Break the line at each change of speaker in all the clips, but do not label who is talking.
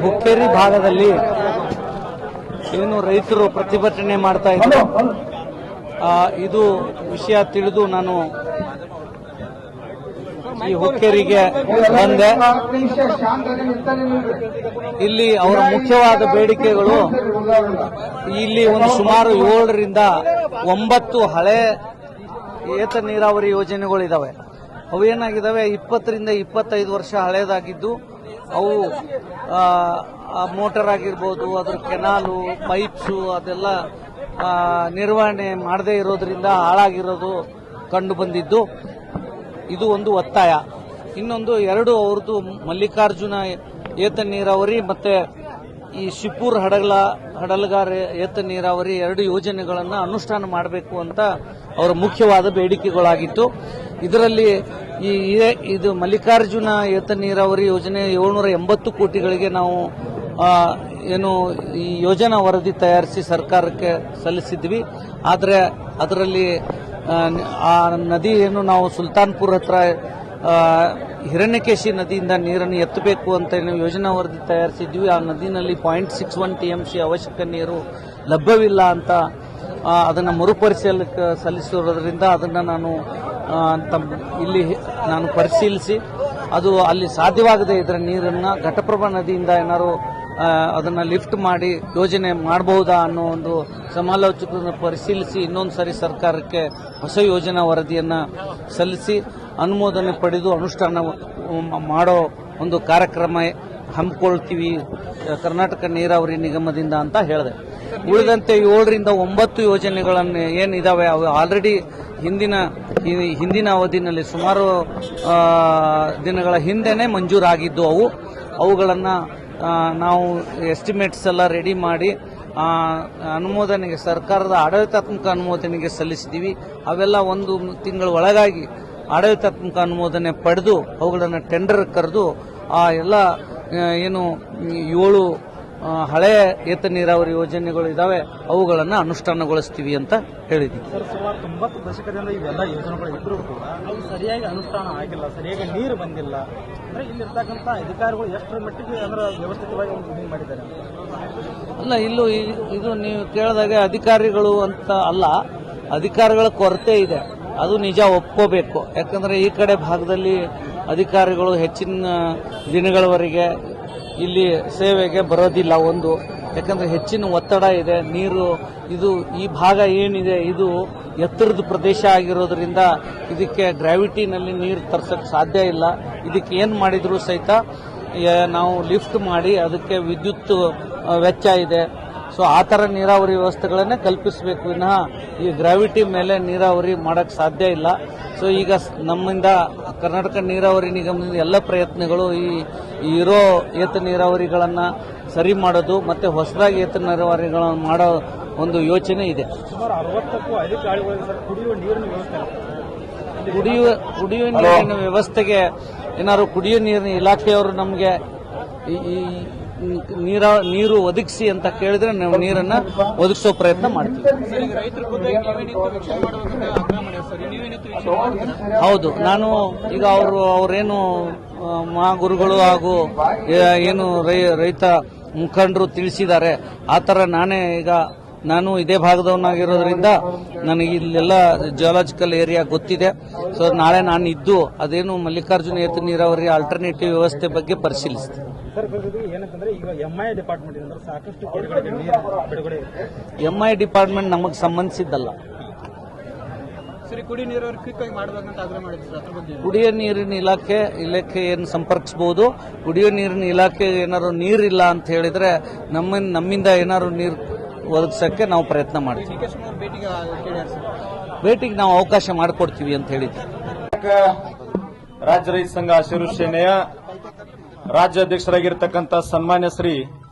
ಹುಕ್ಕೇರಿ ಭಾಗದಲ್ಲಿ ಏನು ರೈತರು ಪ್ರತಿಭಟನೆ ಮಾಡ್ತಾ ಇದ್ರು, ಇದು ವಿಷಯ ತಿಳಿದು ನಾನು ಈ ಹುಕ್ಕೇರಿಗೆ ಬಂದೆ. ಇಲ್ಲಿ ಅವರ ಮುಖ್ಯವಾದ ಬೇಡಿಕೆಗಳು, ಇಲ್ಲಿ ಒಂದು ಸುಮಾರು 7 ರಿಂದ 9 ಹಳೆ ಏತ ನೀರಾವರಿ ಯೋಜನೆಗಳಿದಾವೆ. ಅವು ಏನಾಗಿದ್ದಾವೆ, 20 ರಿಂದ 25 ವರ್ಷ ಹಳೇದಾಗಿದ್ದು, ಅವು ಮೋಟಾರ್ ಆಗಿರ್ಬೋದು, ಅದ್ರ ಕೆನಾಲು ಪೈಪ್ಸು ಅದೆಲ್ಲ ನಿರ್ವಹಣೆ ಮಾಡದೇ ಇರೋದ್ರಿಂದ ಹಾಳಾಗಿರೋದು ಕಂಡು ಬಂದಿದ್ದು. ಇದು ಒಂದು ಒತ್ತಾಯ. ಇನ್ನೊಂದು 2 ಅವ್ರದ್ದು ಮಲ್ಲಿಕಾರ್ಜುನ ಏತ ನೀರಾವರಿ ಮತ್ತೆ ಈ ಶಿಪೂರ್ ಹಡಲಗಾರ ಏತ ನೀರಾವರಿ 2 ಯೋಜನೆಗಳನ್ನು ಅನುಷ್ಠಾನ ಮಾಡಬೇಕು ಅಂತ ಅವರ ಮುಖ್ಯವಾದ ಬೇಡಿಕೆಗಳಾಗಿತ್ತು. ಇದರಲ್ಲಿ ಇದು ಮಲ್ಲಿಕಾರ್ಜುನ ಏತ ನೀರಾವರಿ ಯೋಜನೆ 780 ಕೋಟಿಗಳಿಗೆ ನಾವು ಏನು ಈ ಯೋಜನಾ ವರದಿ ತಯಾರಿಸಿ ಸರ್ಕಾರಕ್ಕೆ ಸಲ್ಲಿಸಿದ್ವಿ. ಆದರೆ ಅದರಲ್ಲಿ ಆ ನದಿ ಏನು ನಾವು ಸುಲ್ತಾನ್ಪುರ್ ಹತ್ರ ಹಿರಣ್ಯಕೇಶಿ ನದಿಯಿಂದ ನೀರನ್ನು ಎತ್ತಬೇಕು ಅಂತ ಯೋಜನಾ ವರದಿ ತಯಾರಿಸಿದ್ವಿ. ಆ ನದಿನಲ್ಲಿ 0.61 TMC ಅವಶ್ಯಕ ನೀರು ಲಭ್ಯವಿಲ್ಲ ಅಂತ ಅದನ್ನು ಮರುಪರಿಶೀಲನೆಗೆ ಸಲ್ಲಿಸಿರೋದ್ರಿಂದ ಅದನ್ನು ನಾನು ಪರಿಶೀಲಿಸಿ ಅದು ಅಲ್ಲಿ ಸಾಧ್ಯವಾಗದೇ ಇದರ ನೀರನ್ನು ಘಟಪ್ರಭಾ ನದಿಯಿಂದ ಏನಾದ್ರು ಅದನ್ನು ಲಿಫ್ಟ್ ಮಾಡಿ ಯೋಜನೆ ಮಾಡಬಹುದಾ ಅನ್ನೋ ಒಂದು ಸಮಾಲೋಚಕರನ್ನು ಪರಿಶೀಲಿಸಿ ಇನ್ನೊಂದು ಸರಿ ಸರ್ಕಾರಕ್ಕೆ ಹೊಸ ಯೋಜನಾ ವರದಿಯನ್ನು ಸಲ್ಲಿಸಿ ಅನುಮೋದನೆ ಪಡೆದು ಅನುಷ್ಠಾನ ಮಾಡೋ ಒಂದು ಕಾರ್ಯಕ್ರಮ ಹಮ್ಮಿಕೊಳ್ತೀವಿ ಕರ್ನಾಟಕ ನೀರಾವರಿ ನಿಗಮದಿಂದ ಅಂತ ಹೇಳಿದೆ. ಉಳಿದಂತೆ 7 ರಿಂದ 9 ಯೋಜನೆಗಳನ್ನು ಏನಿದಾವೆ ಅವು ಆಲ್ರೆಡಿ ಹಿಂದಿನ ಅವಧಿನಲ್ಲಿ ಸುಮಾರು ದಿನಗಳ ಹಿಂದೆನೇ ಮಂಜೂರಾಗಿದ್ದು ಅವುಗಳನ್ನು ನಾವು ಎಸ್ಟಿಮೇಟ್ಸ್ ಎಲ್ಲ ರೆಡಿ ಮಾಡಿ ಅನುಮೋದನೆಗೆ ಸರ್ಕಾರದ ಆಡಳಿತಾತ್ಮಕ ಅನುಮೋದನೆಗೆ ಸಲ್ಲಿಸಿದ್ದೀವಿ. ಅವೆಲ್ಲ 1 ತಿಂಗಳ ಒಳಗಾಗಿ ಆಡಳಿತಾತ್ಮಕ ಅನುಮೋದನೆ ಪಡೆದು ಅವುಗಳನ್ನು ಟೆಂಡರ್ ಕರೆದು ಆ ಎಲ್ಲ ಏನು 7 ಹಳೆಯ ಏತ ನೀರಾವರಿ ಯೋಜನೆಗಳು ಇದಾವೆ ಅವುಗಳನ್ನು ಅನುಷ್ಠಾನಗೊಳಿಸ್ತೀವಿ ಅಂತ ಹೇಳಿದ್ವಿ.
ಸುಮಾರು 90 ದಶಕದಿಂದ ಇವೆಲ್ಲ ಯೋಜನೆಗಳು ಇದ್ರೂ ಕೂಡ ಅವು ಸರಿಯಾಗಿ ಅನುಷ್ಠಾನ ಆಗಿಲ್ಲ, ಸರಿಯಾಗಿ ನೀರು ಬಂದಿಲ್ಲ. ಅಂದ್ರೆ ಇಲ್ಲಿರ್ತಕ್ಕಂಥ ಅಧಿಕಾರಿಗಳು ಎಷ್ಟರ ಮಟ್ಟಿಗೆ ಅಂದ್ರೆ ವ್ಯವಸ್ಥಿತವಾಗಿ ಒಂದು ಮಾಡಿದ್ದಾರೆ
ಅಲ್ಲ. ಇದು ನೀವು ಕೇಳಿದಾಗೆ ಅಧಿಕಾರಿಗಳು ಅಂತ ಅಲ್ಲ, ಅಧಿಕಾರಿಗಳ ಕೊರತೆ ಇದೆ, ಅದು ನಿಜ ಒಪ್ಕೋಬೇಕು. ಯಾಕಂದ್ರೆ ಈ ಕಡೆ ಭಾಗದಲ್ಲಿ ಅಧಿಕಾರಿಗಳು ಹೆಚ್ಚಿನ ದಿನಗಳವರೆಗೆ ಇಲ್ಲಿ ಸೇವೆಗೆ ಬರೋದಿಲ್ಲ. ಒಂದು ಯಾಕಂದ್ರೆ ಹೆಚ್ಚಿನ ಒತ್ತಡ ಇದೆ. ನೀರು ಈ ಭಾಗ ಏನಿದೆ ಇದು ಎತ್ತರದ ಪ್ರದೇಶ ಆಗಿರೋದ್ರಿಂದ ಇದಕ್ಕೆ ಗ್ರಾವಿಟಿನಲ್ಲಿ ನೀರು ತರ್ಸಕ್ಕೆ ಸಾಧ್ಯ ಇಲ್ಲ. ಇದಕ್ಕೆ ಏನು ಮಾಡಿದ್ರು ಸಹಿತ ನಾವು ಲಿಫ್ಟ್ ಮಾಡಿ ಅದಕ್ಕೆ ವಿದ್ಯುತ್ ವೆಚ್ಚ ಇದೆ. ಸೊ ಆ ಥರ ನೀರಾವರಿ ವ್ಯವಸ್ಥೆಗಳನ್ನೇ ಕಲ್ಪಿಸಬೇಕು, ವಿನಃ ಈ ಗ್ರಾವಿಟಿ ಮೇಲೆ ನೀರಾವರಿ ಮಾಡಕ್ಕೆ ಸಾಧ್ಯ ಇಲ್ಲ. ಸೊ ಈಗ ನಮ್ಮಿಂದ ಕರ್ನಾಟಕ ನೀರಾವರಿ ನಿಗಮದಿಂದ ಎಲ್ಲ ಪ್ರಯತ್ನಗಳು ಇರೋ ಏತ ನೀರಾವರಿಗಳನ್ನು ಸರಿ ಮಾಡೋದು ಮತ್ತೆ ಹೊಸದಾಗಿ ಏತ ನೀರಾವರಿಗಳನ್ನು ಮಾಡೋ ಒಂದು ಯೋಚನೆ ಇದೆ.
ಸುಮಾರು 60ಕ್ಕೂ ಅಧಿಕ ಕುಡಿಯುವ ನೀರಿನ ವ್ಯವಸ್ಥೆ
ಕುಡಿಯುವ ನೀರಿನ ವ್ಯವಸ್ಥೆಗೆ ಏನಾದ್ರು ಕುಡಿಯುವ ನೀರಿನ ಇಲಾಖೆಯವರು ನಮಗೆ ನೀರು ಒದಗಿಸಿ ಅಂತ ಕೇಳಿದ್ರೆ ನಾವು ನೀರನ್ನ ಒದಗಿಸೋ ಪ್ರಯತ್ನ ಮಾಡ್ತೀವಿ. ಹೌದು, ನಾನು ಈಗ ಅವರೇನು ಮಹಾಗುರುಗಳು ಹಾಗೂ ಏನು ರೈತ ಮುಖಂಡರು ತಿಳಿಸಿದ್ದಾರೆ ಆ ಥರ ನಾನು ಇದೇ ಭಾಗದವನಾಗಿರೋದ್ರಿಂದ ನನಗೆ ಇಲ್ಲೆಲ್ಲ ಜಿಯಾಲಜಿಕಲ್ ಏರಿಯಾ ಗೊತ್ತಿದೆ. ಸೊ ನಾಳೆ ನಾನು ಇದ್ದು ಅದೇನು ಮಲ್ಲಿಕಾರ್ಜುನ ಏತ ನೀರಾವರಿ ಆಲ್ಟರ್ನೇಟಿವ್ ವ್ಯವಸ್ಥೆ ಬಗ್ಗೆ ಪರಿಶೀಲಿಸ್ತೀನಿ.
ಏನಂತಂದ್ರೆ ಈಗ ಎಂಐ ಡಿಪಾರ್ಟ್ಮೆಂಟ್ ಸಾಕಷ್ಟು
ಎಂಐ ಡಿಪಾರ್ಟ್ಮೆಂಟ್ ನಮಗೆ ಸಂಬಂಧಿಸಿದ್ದಲ್ಲ. ಕುಡಿಯೋ ನೀರಿನ ಇಲಾಖೆ ಏನು ಸಂಪರ್ಕಿಸಬಹುದು. ಕುಡಿಯೋ ನೀರಿನ ಇಲಾಖೆ ಏನಾದ್ರು ನೀರಿಲ್ಲ ಅಂತ ಹೇಳಿದ್ರೆ ನಮ್ಮಿಂದ ಏನಾದ್ರು ನೀರು ಒದಗಿಸಕ್ಕೆ ನಾವು ಪ್ರಯತ್ನ ಮಾಡ್ತೀವಿ. ಭೇಟಿಗೆ ನಾವು ಅವಕಾಶ ಮಾಡಿಕೊಡ್ತೀವಿ ಅಂತ ಹೇಳಿದ್ವಿ.
ರಾಜ್ಯ ರೈತ ಸಂಘ ಹಸಿರು ಸೇನೆಯ ರಾಜ್ಯಾಧ್ಯಕ್ಷರಾಗಿರ್ತಕ್ಕಂಥ ಸನ್ಮಾನ್ಯ ಶ್ರೀ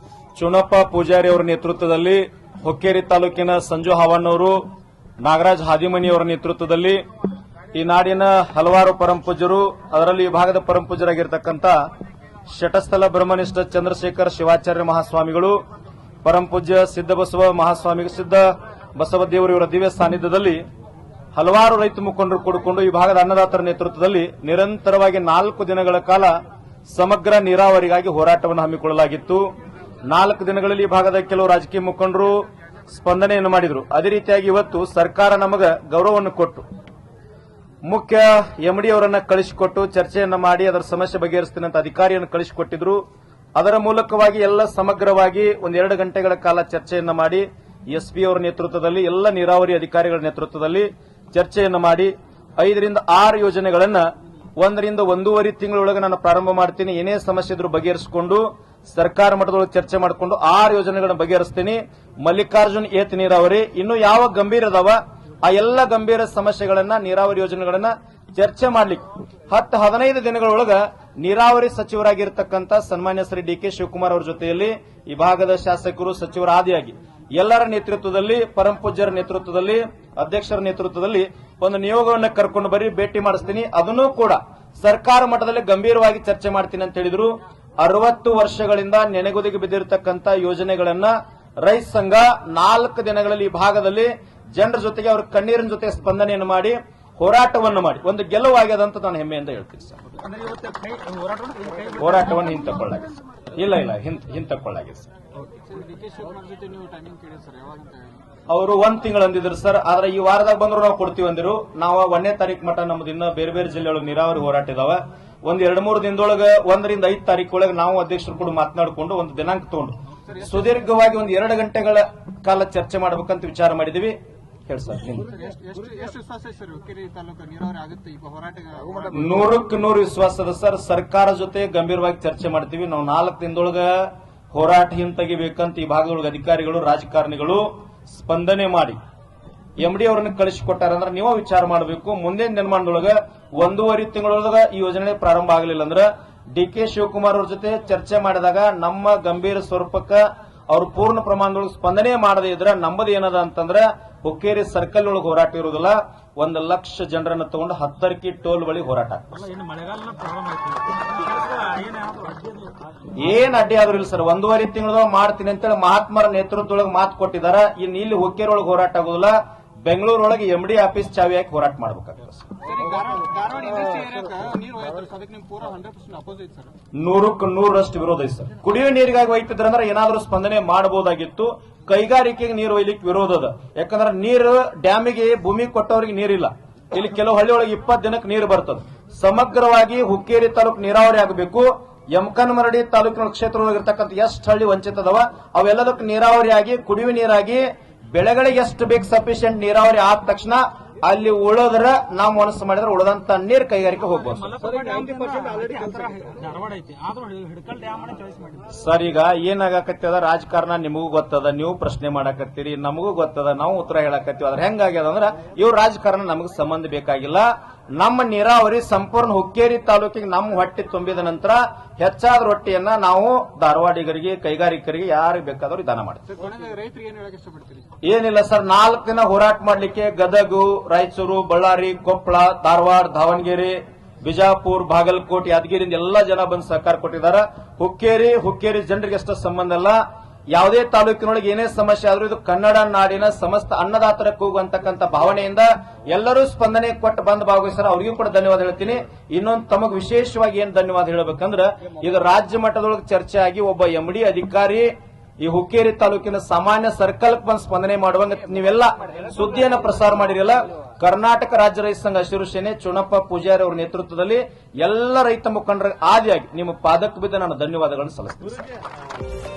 ಚುನಪ್ಪ ಪೂಜಾರಿ ಅವರ ನೇತೃತ್ವದಲ್ಲಿ ಹುಕ್ಕೇರಿ ತಾಲೂಕಿನ ಸಂಜು ಹಾವಣ್ಣವರು, ನಾಗರಾಜ್ ಹಾದಿಮನಿಯವರ ನೇತೃತ್ವದಲ್ಲಿ ಈ ನಾಡಿನ ಹಲವಾರು ಪರಮಪೂಜ್ಯರು, ಅದರಲ್ಲಿ ಈ ಭಾಗದ ಪರಮಪೂಜ್ಯರಾಗಿರ್ತಕ್ಕಂಥ ಶಟಸ್ಥಲ ಬ್ರಹ್ಮನಿಷ್ಠ ಚಂದ್ರಶೇಖರ ಶಿವಾಚಾರ್ಯ ಮಹಾಸ್ವಾಮಿಗಳು, ಪರಮಪೂಜ್ಯ ಸಿದ್ದಬಸವ ಮಹಾಸ್ವಾಮಿ, ಸಿದ್ದ ಬಸವ ದೇವರ ದಿವ್ಯ ಸಾನ್ನಿಧ್ಯದಲ್ಲಿ ಹಲವಾರು ರೈತ ಮುಖಂಡರು ಕೂಡಿಕೊಂಡು ಈ ಭಾಗದ ಅನ್ನದಾತರ ನೇತೃತ್ವದಲ್ಲಿ ನಿರಂತರವಾಗಿ 4 ದಿನಗಳ ಕಾಲ ಸಮಗ್ರ ನೀರಾವರಿಗಾಗಿ ಹೋರಾಟವನ್ನು ಹಮ್ಮಿಕೊಳ್ಳಲಾಗಿತ್ತು. 4 ದಿನಗಳಲ್ಲಿ ಈ ಭಾಗದ ಕೆಲವು ರಾಜಕೀಯ ಮುಖಂಡರು ಸ್ಪಂದನೆಯನ್ನು ಮಾಡಿದರು. ಅದೇ ರೀತಿಯಾಗಿ ಇವತ್ತು ಸರ್ಕಾರ ನಮಗ ಗೌರವವನ್ನು ಕೊಟ್ಟು ಮುಖ್ಯ ಎಂಡಿ ಅವರನ್ನ ಕಳಿಸಿಕೊಟ್ಟು ಚರ್ಚೆಯನ್ನ ಮಾಡಿ ಅದರ ಸಮಸ್ಯೆ ಬಗೆಹರಿಸ್ತೀನಿ ಅಂತ ಅಧಿಕಾರಿಯನ್ನು ಕಳಿಸಿಕೊಟ್ಟಿದ್ರು. ಅದರ ಮೂಲಕವಾಗಿ ಎಲ್ಲ ಸಮಗ್ರವಾಗಿ 1-2 ಗಂಟೆಗಳ ಕಾಲ ಚರ್ಚೆಯನ್ನ ಮಾಡಿ ಎಸ್ಪಿ ಅವರ ನೇತೃತ್ವದಲ್ಲಿ ಎಲ್ಲ ನೀರಾವರಿ ಅಧಿಕಾರಿಗಳ ನೇತೃತ್ವದಲ್ಲಿ ಚರ್ಚೆಯನ್ನು ಮಾಡಿ 5 ರಿಂದ 6 ಯೋಜನೆಗಳನ್ನ 1 ರಿಂದ 1.5 ತಿಂಗಳೊಳಗೆ ನಾನು ಪ್ರಾರಂಭ ಮಾಡ್ತೀನಿ. ಏನೇ ಸಮಸ್ಯೆ ಇದ್ರೂ ಬಗೆಹರಿಸಿಕೊಂಡು ಸರ್ಕಾರ ಮಟ್ಟದೊಳಗೆ ಚರ್ಚೆ ಮಾಡಿಕೊಂಡು 6 ಯೋಜನೆಗಳನ್ನು ಬಗೆಹರಿಸ್ತೀನಿ. ಮಲ್ಲಿಕಾರ್ಜುನ್ ಏತ ನೀರಾವರಿ ಇನ್ನು ಯಾವ ಗಂಭೀರ ಅದಾವ ಆ ಎಲ್ಲ ಗಂಭೀರ ಸಮಸ್ಯೆಗಳನ್ನ ನೀರಾವರಿ ಯೋಜನೆಗಳನ್ನ ಚರ್ಚೆ ಮಾಡ್ಲಿಕ್ಕೆ 10-15 ದಿನಗಳೊಳಗ ನೀರಾವರಿ ಸಚಿವರಾಗಿರ್ತಕ್ಕಂಥ ಸನ್ಮಾನ್ಯ ಶ್ರೀ ಡಿ.ಕೆ. ಶಿವಕುಮಾರ್ ಅವರ ಜೊತೆಯಲ್ಲಿ ಈ ಭಾಗದ ಶಾಸಕರು ಸಚಿವರ ಆದಿಯಾಗಿ ಎಲ್ಲರ ನೇತೃತ್ವದಲ್ಲಿ ಪರಮಪೂಜ್ಯರ ನೇತೃತ್ವದಲ್ಲಿ ಅಧ್ಯಕ್ಷರ ನೇತೃತ್ವದಲ್ಲಿ ಒಂದು ನಿಯೋಗವನ್ನು ಕರ್ಕೊಂಡು ಬರೀ ಭೇಟಿ ಮಾಡಿಸ್ತೀನಿ. ಅದನ್ನೂ ಕೂಡ ಸರ್ಕಾರ ಮಟ್ಟದಲ್ಲಿ ಗಂಭೀರವಾಗಿ ಚರ್ಚೆ ಮಾಡ್ತೀನಿ ಅಂತ ಹೇಳಿದ್ರು. 60 ವರ್ಷಗಳಿಂದ ನೆನೆಗುದಿಗೆ ಬಿದ್ದಿರತಕ್ಕಂಥ ಯೋಜನೆಗಳನ್ನ ರೈತ ಸಂಘ 4 ದಿನಗಳಲ್ಲಿ ಈ ಭಾಗದಲ್ಲಿ ಜನರ ಜೊತೆಗೆ ಅವರ ಕಣ್ಣೀರಿನ ಜೊತೆ ಸ್ಪಂದನೆಯನ್ನು ಮಾಡಿ ಹೋರಾಟವನ್ನು ಮಾಡಿ ಒಂದು ಗೆಲುವಾಗ್ಯದ ಅಂತ ನಾನು ಹೆಮ್ಮೆಯಿಂದ ಹೇಳ್ತೀನಿ ಸರ್. ಹೋರಾಟವನ್ನು ಹಿಂತಕೊಳ್ಳಾಗಿದೆ ಸರ್. ಇಲ್ಲ ಹಿಂತಕೊಳ್ಳಾಗಿದೆ ಸರ್. ಅವರು 1 ತಿಂಗಳು ಅಂದಿದ್ರು ಸರ್. ಆದ್ರೆ ಈ ವಾರದಾಗ ಬಂದ್ರು ನಾವು ಕೊಡ್ತೀವಿ ಅಂದಿರು. ನಾವು 1ನೇ ತಾರೀಕು ಮಟ್ಟ ನಮ್ದು ಇನ್ನ ಬೇರೆ ಬೇರೆ ಜಿಲ್ಲೆಯೊಳಗೆ ನೀರಾವರಿ ಹೋರಾಟ ಇದಾವ. 1-2-3 ದಿನದೊಳಗೆ 1 ರಿಂದ 5 ತಾರೀಕು ಒಳಗೆ ನಾವು ಅಧ್ಯಕ್ಷರು ಕೂಡ ಮಾತನಾಡಿಕೊಂಡು ಒಂದು ದಿನಾಂಕ ತಗೊಂಡು ಸುದೀರ್ಘವಾಗಿ 2 ಗಂಟೆಗಳ ಕಾಲ ಚರ್ಚೆ ಮಾಡಬೇಕಂತ ವಿಚಾರ ಮಾಡಿದೀವಿ. ಹೇಳಿ ಸರ್. 100% ವಿಶ್ವಾಸ ಅದ ಸರ್. ಸರ್ಕಾರ ಜೊತೆ ಗಂಭೀರವಾಗಿ ಚರ್ಚೆ ಮಾಡ್ತೀವಿ. ನಾವು 4 ದಿನದೊಳಗ ಹೋರಾಟ ಹಿಂತೆಗಿಬೇಕಂತ ಈ ಭಾಗದೊಳಗೆ ಅಧಿಕಾರಿಗಳು ರಾಜಕಾರಣಿಗಳು ಸ್ಪಂದನೆ ಮಾಡಿ ಎಂಡಿ ಅವರನ್ನು ಕಳಿಸಿಕೊಟ್ಟಾರಂದ್ರೆ ನೀವು ವಿಚಾರ ಮಾಡಬೇಕು. ಮುಂದಿನ ದಿನಮಾನದೊಳಗ 1.5 ತಿಂಗಳೊಳಗ ಈ ಯೋಜನೆ ಪ್ರಾರಂಭ ಆಗಲಿಲ್ಲ ಅಂದ್ರೆ ಡಿ.ಕೆ. ಶಿವಕುಮಾರ್ ಅವ್ರ ಜೊತೆ ಚರ್ಚೆ ಮಾಡಿದಾಗ ನಮ್ಮ ಗಂಭೀರ ಸ್ವರೂಪಕ್ಕ ಅವರು ಪೂರ್ಣ ಪ್ರಮಾಣದೊಳಗೆ ಸ್ಪಂದನೆ ಮಾಡದೇ ಇದ್ರೆ ನಮ್ಮದು ಏನದ ಅಂತಂದ್ರೆ ಹುಕ್ಕೇರಿ ಸರ್ಕಲ್ ಒಳಗೆ ಹೋರಾಟ ಇರುವುದಿಲ್ಲ. 1 ಲಕ್ಷ ಜನರನ್ನು ತಗೊಂಡು 10 ಟೋಲ್ ಬಳಿ ಹೋರಾಟ. ಏನ್ ಅಡ್ಡಿ ಆದ್ರೂ ಇಲ್ಲ ಸರ್. 1.5 ತಿಂಗಳದಾಗ ಮಾಡ್ತೀನಿ ಅಂತೇಳಿ ಮಹಾತ್ಮರ ನೇತೃತ್ವದೊಳಗೆ ಮಾತು ಕೊಟ್ಟಿದಾರ. ಇನ್ನು ಇಲ್ಲಿ ಹುಕ್ಕೇರಿ ಒಳಗೆ ಹೋರಾಟ ಆಗೋದಿಲ್ಲ. ಬೆಂಗಳೂರೊಳಗೆ ಎಂಡಿ ಆಫೀಸ್ ಚಾವಿ ಹಾಕಿ ಹೋರಾಟ ಮಾಡಬೇಕಾಗ್ತದೆ ಸರ್. 100% ವಿರೋಧ ಐತೆ ಸರ್. ಕುಡಿಯುವ ನೀರಿಗಾಗಿ ಒಯ್ತಿದ್ರಂದ್ರೆ ಏನಾದ್ರೂ ಸ್ಪಂದನೆ ಮಾಡಬಹುದಾಗಿತ್ತು. ಕೈಗಾರಿಕೆಗೆ ನೀರು ಒಯ್ಲಿಕ್ಕೆ ವಿರೋಧ ಅದ. ಯಾಕಂದ್ರೆ ನೀರು ಡ್ಯಾಮಿಗೆ ಭೂಮಿ ಕೊಟ್ಟವರಿಗೆ ನೀರಿಲ್ಲ. ಇಲ್ಲಿ ಕೆಲವು ಹಳ್ಳಿ ಒಳಗೆ 20 ದಿನಕ್ಕೆ ನೀರು ಬರ್ತದೆ. ಸಮಗ್ರವಾಗಿ ಹುಕ್ಕೇರಿ ತಾಲೂಕು ನೀರಾವರಿ ಆಗಬೇಕು. ಯಮಕನಮರಡಿ ತಾಲೂಕಿನ ಕ್ಷೇತ್ರದೊಳಗಿರ್ತಕ್ಕಂಥ ಎಷ್ಟು ಹಳ್ಳಿ ವಂಚಿತ ಅದಾವ ಅವೆಲ್ಲದಕ್ಕೂ ನೀರಾವರಿ ಆಗಿ ಕುಡಿಯುವ ನೀರಾಗಿ ಬೆಳೆಗಳಿಗೆ ಎಷ್ಟು ಬೇಕು ಸಫಿಶಿಯಂಟ್ ನೀರಾವರಿ ಆದ ತಕ್ಷಣ ಅಲ್ಲಿ ಉಳೋದ್ರ ನಾವು ಮನಸ್ಸು ಮಾಡಿದ್ರೆ ಉಳದಂತ ನೀರು ಕೈಗಾರಿಕೆ ಹೋಗ್ಬೋದು ಸರ್. ಈಗ ಏನಾಗಕತ್ತದ ರಾಜಕಾರಣ ನಿಮಗೂ ಗೊತ್ತದ, ನೀವು ಪ್ರಶ್ನೆ ಮಾಡಕತ್ತೀರಿ, ನಮಗೂ ಗೊತ್ತದ, ನಾವು ಉತ್ತರ ಹೇಳಕತ್ತೀವಿ. ಅದ್ರ ಹೆಂಗಾಗ್ಯದ ಅಂದ್ರೆ ಇವ್ರ ರಾಜಕಾರಣ ನಮಗೆ ಸಂಬಂಧ ಬೇಕಾಗಿಲ್ಲ. ನಮ್ಮ ನೀರಾವರಿ ಸಂಪೂರ್ಣ ಹುಕ್ಕೇರಿ ತಾಲೂಕಿಗೆ ನಮ್ಮ ಹೊಟ್ಟೆ ತುಂಬಿದ ನಂತರ ಹೆಚ್ಚಾದ ರೊಟ್ಟಿಯನ್ನ ನಾವು ಧಾರವಾಡಿಗರಿಗೆ ಕೈಗಾರಿಕರಿಗೆ ಯಾರಿಗೆ ಬೇಕಾದ್ರೂ ದಾನ ಮಾಡ್ತೀವಿ. ಏನಿಲ್ಲ ಸರ್, 4 ದಿನ ಹೋರಾಟ ಮಾಡ್ಲಿಕ್ಕೆ ಗದಗ, ರಾಯಚೂರು, ಬಳ್ಳಾರಿ, ಕೊಪ್ಪಳ, ಧಾರವಾಡ, ದಾವಣಗೆರೆ, ಬಿಜಾಪುರ, ಬಾಗಲಕೋಟೆ, ಯಾದಗಿರಿಂದ ಎಲ್ಲಾ ಜನ ಬಂದು ಸಹಕಾರ ಕೊಟ್ಟಿದ್ದಾರೆ. ಹುಕ್ಕೇರಿ ಜನರಿಗೆ ಅಷ್ಟ ಸಂಬಂಧ ಅಲ್ಲ. ಯಾವುದೇ ತಾಲೂಕಿನೊಳಗೆ ಏನೇ ಸಮಸ್ಯೆ ಆದ್ರೂ ಇದು ಕನ್ನಡ ನಾಡಿನ ಸಮಸ್ತ ಅನ್ನದಾತರ ಕೂಗುವಂತಕ್ಕಂಥ ಭಾವನೆಯಿಂದ ಎಲ್ಲರೂ ಸ್ಪಂದನೆ ಕೊಟ್ಟು ಬಂದು ಭಾಗವಹಿಸ್ತಾರೆ. ಅವರಿಗೂ ಕೂಡ ಧನ್ಯವಾದ ಹೇಳ್ತೀನಿ. ಇನ್ನೊಂದು ತಮಗ್ ವಿಶೇಷವಾಗಿ ಏನ್ ಧನ್ಯವಾದ ಹೇಳಬೇಕಂದ್ರೆ ಇದು ರಾಜ್ಯ ಮಟ್ಟದೊಳಗೆ ಚರ್ಚೆ ಆಗಿ ಒಬ್ಬ ಎಂಡಿ ಅಧಿಕಾರಿ ಈ ಹುಕ್ಕೇರಿ ತಾಲೂಕಿನ ಸಾಮಾನ್ಯ ಸರ್ಕಲ್ ಬಂದು ಸ್ಪಂದನೆ ಮಾಡುವಂಗ ನೀವೆಲ್ಲ ಸುದ್ದಿಯನ್ನ ಪ್ರಸಾರ ಮಾಡಿರಲ್ಲ. ಕರ್ನಾಟಕ ರಾಜ್ಯ ರೈತ ಸಂಘ ಹಸಿರು ಸೇನೆ ಚುನಪ್ಪ ಪೂಜಾರಿ ಅವರ ನೇತೃತ್ವದಲ್ಲಿ ಎಲ್ಲ ರೈತ ಮುಖಂಡರ ಆದಿಯಾಗಿ ನಿಮ್ಮ ಪಾದಕ್ಕೆ ಬಿದ್ದು ನಾನು ಧನ್ಯವಾದಗಳನ್ನು ಸಲ್ಲಿಸ್ತೀನಿ.